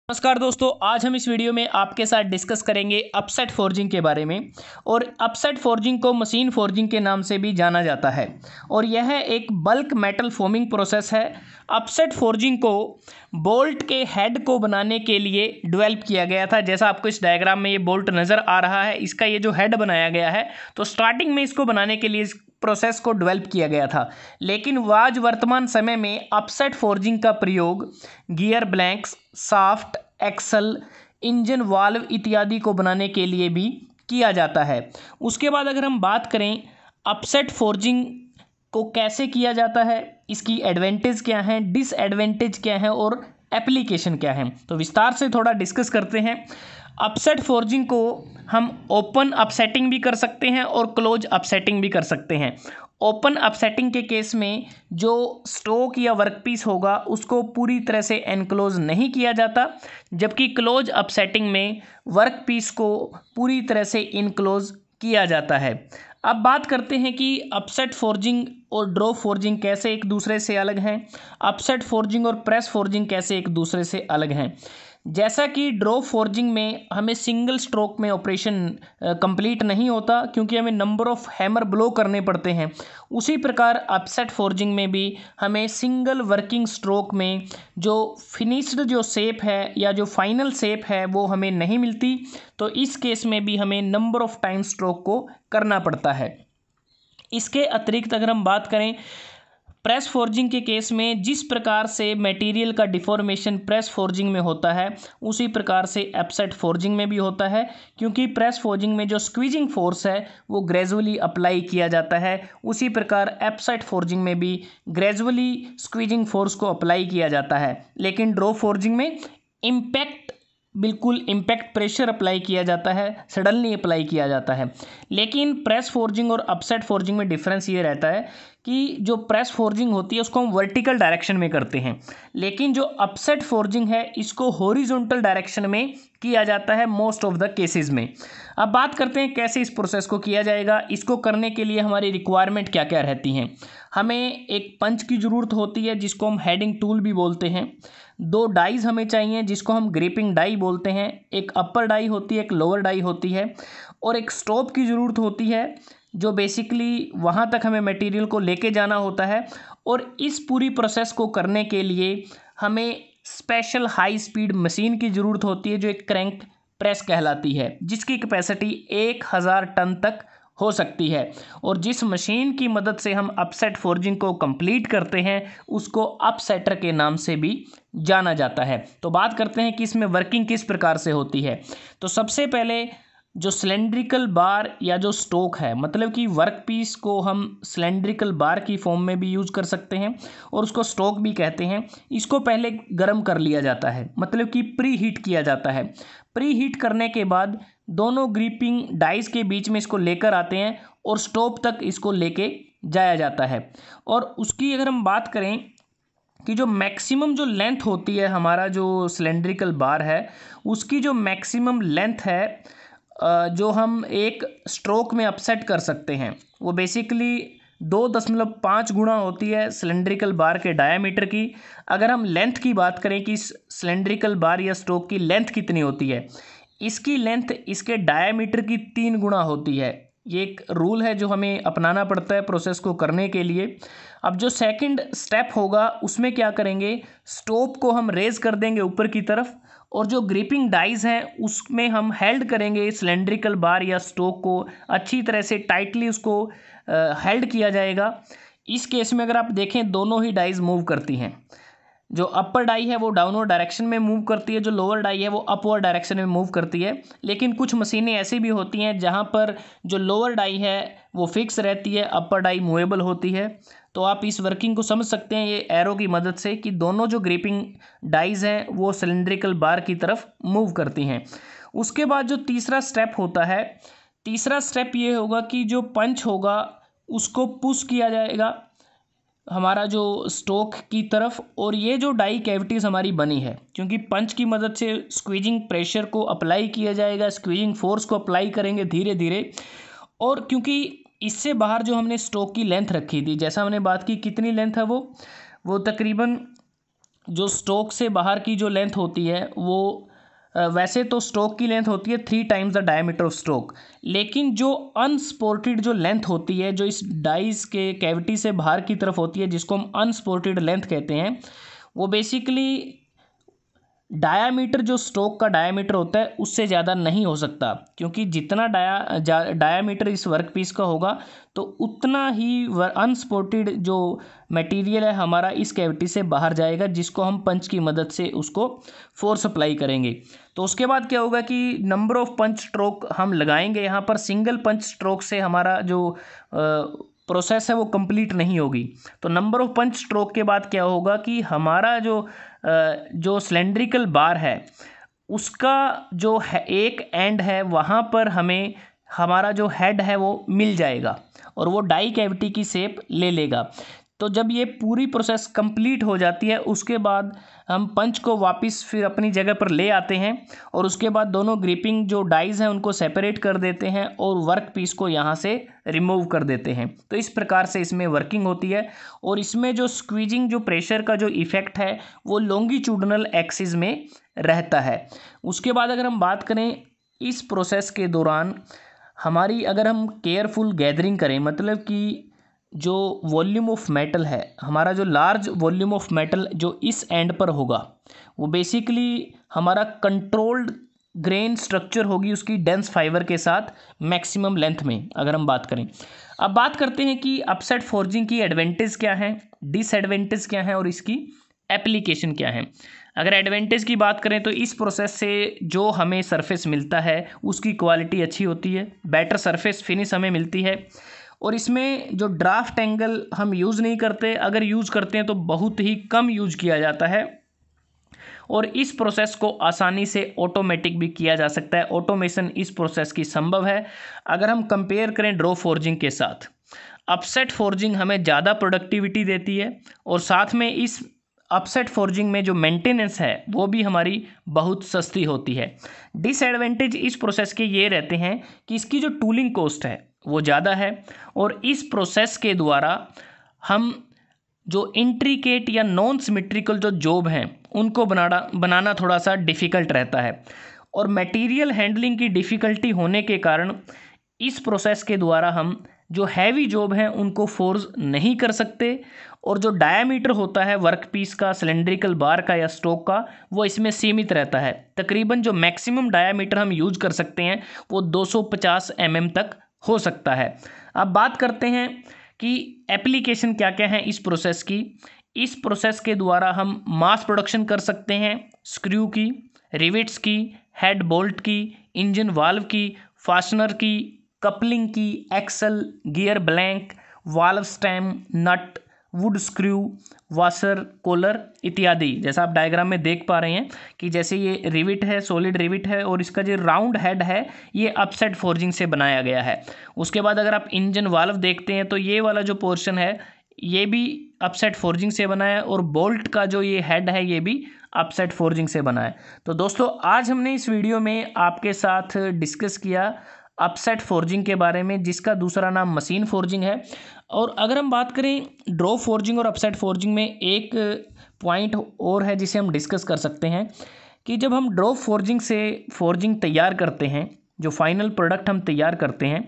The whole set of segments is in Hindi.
नमस्कार दोस्तों, आज हम इस वीडियो में आपके साथ डिस्कस करेंगे अपसेट फोर्जिंग के बारे में। और अपसेट फोर्जिंग को मशीन फोर्जिंग के नाम से भी जाना जाता है और यह एक बल्क मेटल फोमिंग प्रोसेस है। अपसेट फोर्जिंग को बोल्ट के हेड को बनाने के लिए डेवलप किया गया था। जैसा आपको इस डायग्राम में ये बोल्ट नज़र आ रहा है, इसका ये जो हेड बनाया गया है, तो स्टार्टिंग में इसको बनाने के लिए प्रोसेस को डेवलप किया गया था। लेकिन आज वर्तमान समय में अपसेट फोर्जिंग का प्रयोग gear blanks, shaft, axle, engine valve इत्यादि को बनाने के लिए भी किया जाता है। उसके बाद अगर हम बात करें अपसेट फोर्जिंग को कैसे किया जाता है, इसकी एडवांटेज क्या है, डिसएडवांटेज क्या है और एप्लीकेशन क्या है, तो विस्तार से थोड़ा डिस्कस करते हैं। अपसेट फोर्जिंग को हम ओपन अपसेटिंग भी कर सकते हैं और क्लोज अपसेटिंग भी कर सकते हैं। ओपन अपसेटिंग के केस में जो स्टोक या वर्कपीस होगा उसको पूरी तरह से एनक्लोज नहीं किया जाता, जबकि क्लोज अपसेटिंग में वर्कपीस को पूरी तरह से इनक्लोज किया जाता है। अब बात करते हैं कि अपसेट फोर्जिंग और ड्रॉप फोर्जिंग कैसे एक दूसरे से अलग हैं, अपसेट फोर्जिंग और प्रेस फोर्जिंग कैसे एक दूसरे से अलग हैं। जैसा कि ड्रॉप फोर्जिंग में हमें सिंगल स्ट्रोक में ऑपरेशन कंप्लीट नहीं होता क्योंकि हमें नंबर ऑफ हैमर ब्लो करने पड़ते हैं, उसी प्रकार अपसेट फोर्जिंग में भी हमें सिंगल वर्किंग स्ट्रोक में जो फिनिश्ड जो शेप है या जो फाइनल शेप है वो हमें नहीं मिलती। तो इस केस में भी हमें नंबर ऑफ टाइम स्ट्रोक को करना पड़ता है। इसके अतिरिक्त अगर हम बात करें प्रेस फोर्जिंग के केस में, जिस प्रकार से मटेरियल का डिफॉर्मेशन प्रेस फोर्जिंग में होता है उसी प्रकार से अपसेट फोर्जिंग में भी होता है, क्योंकि प्रेस फोर्जिंग में जो स्क्वीजिंग फोर्स है वो ग्रेजुअली अप्लाई किया जाता है, उसी प्रकार अपसेट फोर्जिंग में भी ग्रेजुअली स्क्वीजिंग फोर्स को अप्लाई किया जाता है। लेकिन ड्रॉप फोर्जिंग में बिल्कुल इम्पैक्ट प्रेशर अप्लाई किया जाता है, सडनली अप्लाई किया जाता है। लेकिन प्रेस फोर्जिंग और अपसेट फोर्जिंग में डिफरेंस ये रहता है कि जो प्रेस फोर्जिंग होती है उसको हम वर्टिकल डायरेक्शन में करते हैं, लेकिन जो अपसेट फोर्जिंग है इसको हॉरिजॉन्टल डायरेक्शन में किया जाता है मोस्ट ऑफ द केसेस में। अब बात करते हैं कैसे इस प्रोसेस को किया जाएगा। इसको करने के लिए हमारी रिक्वायरमेंट क्या क्या रहती हैं। हमें एक पंच की ज़रूरत होती है जिसको हम हेडिंग टूल भी बोलते हैं। दो डाइज हमें चाहिए जिसको हम ग्रिपिंग डाई बोलते हैं। एक अपर डाई होती है, एक लोअर डाई होती है, और एक स्टॉप की ज़रूरत होती है जो बेसिकली वहाँ तक हमें मटेरियल को लेके जाना होता है। और इस पूरी प्रोसेस को करने के लिए हमें स्पेशल हाई स्पीड मशीन की ज़रूरत होती है जो एक क्रैंक प्रेस कहलाती है, जिसकी कैपेसिटी 1000 टन तक हो सकती है। और जिस मशीन की मदद से हम अपसेट फोर्जिंग को कंप्लीट करते हैं उसको अपसेटर के नाम से भी जाना जाता है। तो बात करते हैं कि इसमें वर्किंग किस प्रकार से होती है। तो सबसे पहले जो सिलेंड्रिकल बार या जो स्टोक है, मतलब कि वर्क पीस को हम सिलेंड्रिकल बार की फॉर्म में भी यूज कर सकते हैं और उसको स्टोक भी कहते हैं। इसको पहले गर्म कर लिया जाता है, मतलब कि प्री हीट किया जाता है। प्री हीट करने के बाद दोनों ग्रिपिंग डाइस के बीच में इसको लेकर आते हैं और स्टॉप तक इसको लेके जाया जाता है। और उसकी अगर हम बात करें कि जो मैक्सिमम जो लेंथ होती है, हमारा जो सिलेंड्रिकल बार है उसकी जो मैक्सिमम लेंथ है जो हम एक स्ट्रोक में अपसेट कर सकते हैं वो बेसिकली 2.5 गुना होती है सिलेंड्रिकल बार के डायामीटर की। अगर हम लेंथ की बात करें कि सिलेंड्रिकल बार या स्टोक की लेंथ कितनी होती है, इसकी लेंथ इसके डायामीटर की 3 गुना होती है। ये एक रूल है जो हमें अपनाना पड़ता है प्रोसेस को करने के लिए। अब जो सेकंड स्टेप होगा उसमें क्या करेंगे, स्टोप को हम रेज कर देंगे ऊपर की तरफ और जो ग्रिपिंग डाइज हैं उसमें हम हेल्ड करेंगे सिलेंड्रिकल बार या स्टोक को, अच्छी तरह से टाइटली उसको हेल्ड किया जाएगा। इस केस में अगर आप देखें दोनों ही डाइज मूव करती हैं। जो अपर डाई है वो डाउनवर्ड डायरेक्शन में मूव करती है, जो लोअर डाई है वो अपवर्ड डायरेक्शन में मूव करती है। लेकिन कुछ मशीनें ऐसी भी होती हैं जहां पर जो लोअर डाई है वो फिक्स रहती है, अपर डाई मूवेबल होती है। तो आप इस वर्किंग को समझ सकते हैं ये एरो की मदद से कि दोनों जो ग्रिपिंग डाइज हैं वो सिलेंड्रिकल बार की तरफ मूव करती हैं। उसके बाद जो तीसरा स्टेप होता है, तीसरा स्टेप ये होगा कि जो पंच होगा उसको पुश किया जाएगा हमारा जो स्टोक की तरफ, और ये जो डाई कैविटीज़ हमारी बनी है क्योंकि पंच की मदद से स्क्वीजिंग प्रेशर को अप्लाई किया जाएगा, स्क्वीजिंग फोर्स को अप्लाई करेंगे धीरे धीरे। और क्योंकि इससे बाहर जो हमने स्टोक की लेंथ रखी थी, जैसा हमने बात की कितनी लेंथ है वो तकरीबन जो स्टोक से बाहर की जो लेंथ होती है वो वैसे तो स्टोक की लेंथ होती है 3 times the diameter of stock, लेकिन जो अनसपोर्टेड जो लेंथ होती है जो इस डाइस के कैविटी से बाहर की तरफ होती है जिसको हम अनसपोर्टेड लेंथ कहते हैं, वो बेसिकली डायामीटर जो स्टोक का डायामीटर होता है उससे ज़्यादा नहीं हो सकता, क्योंकि जितना डायामीटर इस वर्क पीस का होगा तो उतना ही अनसपोर्टेड जो मटेरियल है हमारा इस कैविटी से बाहर जाएगा, जिसको हम पंच की मदद से उसको फोर्स अप्लाई करेंगे। तो उसके बाद क्या होगा कि नंबर ऑफ पंच स्ट्रोक हम लगाएंगे यहाँ पर, सिंगल पंच स्ट्रोक से हमारा जो प्रोसेस है वो कंप्लीट नहीं होगी। तो नंबर ऑफ पंच स्ट्रोक के बाद क्या होगा कि हमारा जो सिलेंड्रिकल बार है उसका जो है एक एंड है वहाँ पर हमें हमारा जो हेड है वो मिल जाएगा और वो डाई कैविटी की शेप ले लेगा। तो जब ये पूरी प्रोसेस कंप्लीट हो जाती है उसके बाद हम पंच को वापस फिर अपनी जगह पर ले आते हैं और उसके बाद दोनों ग्रिपिंग जो डाइज हैं उनको सेपरेट कर देते हैं और वर्क पीस को यहाँ से रिमूव कर देते हैं। तो इस प्रकार से इसमें वर्किंग होती है और इसमें जो स्क्वीजिंग जो प्रेशर का जो इफ़ेक्ट है वो लॉन्गिट्यूडनल एक्सिस में रहता है। उसके बाद अगर हम बात करें इस प्रोसेस के दौरान हमारी अगर हम केयरफुल गैदरिंग करें, मतलब कि जो वॉल्यूम ऑफ मेटल है हमारा, जो लार्ज वॉल्यूम ऑफ मेटल जो इस एंड पर होगा वो बेसिकली हमारा कंट्रोल्ड ग्रेन स्ट्रक्चर होगी उसकी डेंस फाइबर के साथ मैक्सिमम लेंथ में अगर हम बात करें। अब बात करते हैं कि अपसेट फोर्जिंग की एडवांटेज क्या है, डिसएडवांटेज क्या है और इसकी एप्लीकेशन क्या है। अगर एडवांटेज की बात करें तो इस प्रोसेस से जो हमें सरफेस मिलता है उसकी क्वालिटी अच्छी होती है, बेटर सरफेस फिनिश हमें मिलती है और इसमें जो ड्राफ्ट एंगल हम यूज़ नहीं करते, अगर यूज़ करते हैं तो बहुत ही कम यूज किया जाता है और इस प्रोसेस को आसानी से ऑटोमेटिक भी किया जा सकता है। ऑटोमेशन इस प्रोसेस की संभव है। अगर हम कंपेयर करें ड्रॉ फोर्जिंग के साथ, अपसेट फोर्जिंग हमें ज़्यादा प्रोडक्टिविटी देती है और साथ में इस अपसेट फोर्जिंग में जो मेंटेनेंस है वो भी हमारी बहुत सस्ती होती है। डिसएडवांटेज इस प्रोसेस के ये रहते हैं कि इसकी जो टूलिंग कॉस्ट है वो ज़्यादा है और इस प्रोसेस के द्वारा हम जो इंट्रिकेट या नॉन सिमेट्रिकल जो जॉब हैं उनको बनाना थोड़ा सा डिफ़िकल्ट रहता है और मटेरियल हैंडलिंग की डिफ़िकल्टी होने के कारण इस प्रोसेस के द्वारा हम जो हैवी जॉब हैं उनको फोर्स नहीं कर सकते और जो डायामीटर होता है वर्कपीस का, सिलेंड्रिकल बार का या स्टोक का, वो इसमें सीमित रहता है। तकरीबन जो मैक्सिमम डायामीटर हम यूज कर सकते हैं वो 250 mm तक हो सकता है। अब बात करते हैं कि एप्लीकेशन क्या क्या है इस प्रोसेस की। इस प्रोसेस के द्वारा हम मास प्रोडक्शन कर सकते हैं स्क्रू की, रिविट्स की, हेड बोल्ट की, इंजन वाल्व की, फास्टनर की, कपलिंग की, axle, gear blank, valve stem, nut, wood screw, washer, collar इत्यादि। जैसा आप डायग्राम में देख पा रहे हैं कि जैसे ये रिविट है, सॉलिड रिविट है और इसका जो राउंड हेड है ये अपसेट फोर्जिंग से बनाया गया है। उसके बाद अगर आप इंजन वाल्व देखते हैं तो ये वाला जो पोर्शन है ये भी अपसेट फोर्जिंग से बना है और बोल्ट का जो ये हेड है ये भी अपसेट फोर्जिंग से बना है। तो दोस्तों आज हमने इस वीडियो में आपके साथ डिस्कस किया अपसेट फोर्जिंग के बारे में, जिसका दूसरा नाम मशीन फोर्जिंग है। और अगर हम बात करें ड्रॉ फोर्जिंग और अपसेट फोर्जिंग में एक पॉइंट और है जिसे हम डिस्कस कर सकते हैं कि जब हम ड्रॉ फोर्जिंग से फोर्जिंग तैयार करते हैं, जो फाइनल प्रोडक्ट हम तैयार करते हैं,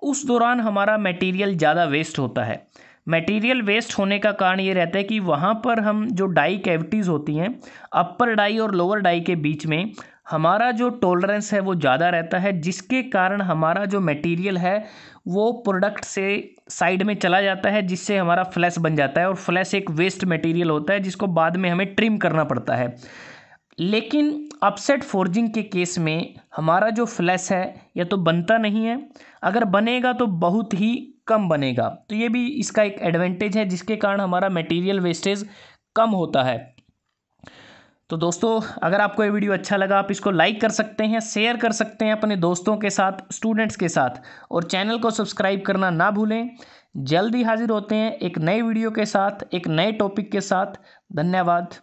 उस दौरान हमारा मटेरियल ज़्यादा वेस्ट होता है। मटेरियल वेस्ट होने का कारण ये रहता है कि वहाँ पर हम जो डाई कैविटीज़ होती हैं, अपर डाई और लोअर डाई के बीच में हमारा जो टॉलरेंस है वो ज़्यादा रहता है, जिसके कारण हमारा जो मटेरियल है वो प्रोडक्ट से साइड में चला जाता है, जिससे हमारा फ्लैश बन जाता है और फ्लैश एक वेस्ट मटेरियल होता है जिसको बाद में हमें ट्रिम करना पड़ता है। लेकिन अपसेट फोर्जिंग के केस में हमारा जो फ्लैश है या तो बनता नहीं है, अगर बनेगा तो बहुत ही कम बनेगा। तो ये भी इसका एक एडवांटेज है जिसके कारण हमारा मटेरियल वेस्टेज कम होता है। तो दोस्तों अगर आपको ये वीडियो अच्छा लगा आप इसको लाइक कर सकते हैं, शेयर कर सकते हैं अपने दोस्तों के साथ, स्टूडेंट्स के साथ, और चैनल को सब्सक्राइब करना ना भूलें। जल्दी हाजिर होते हैं एक नए वीडियो के साथ, एक नए टॉपिक के साथ। धन्यवाद।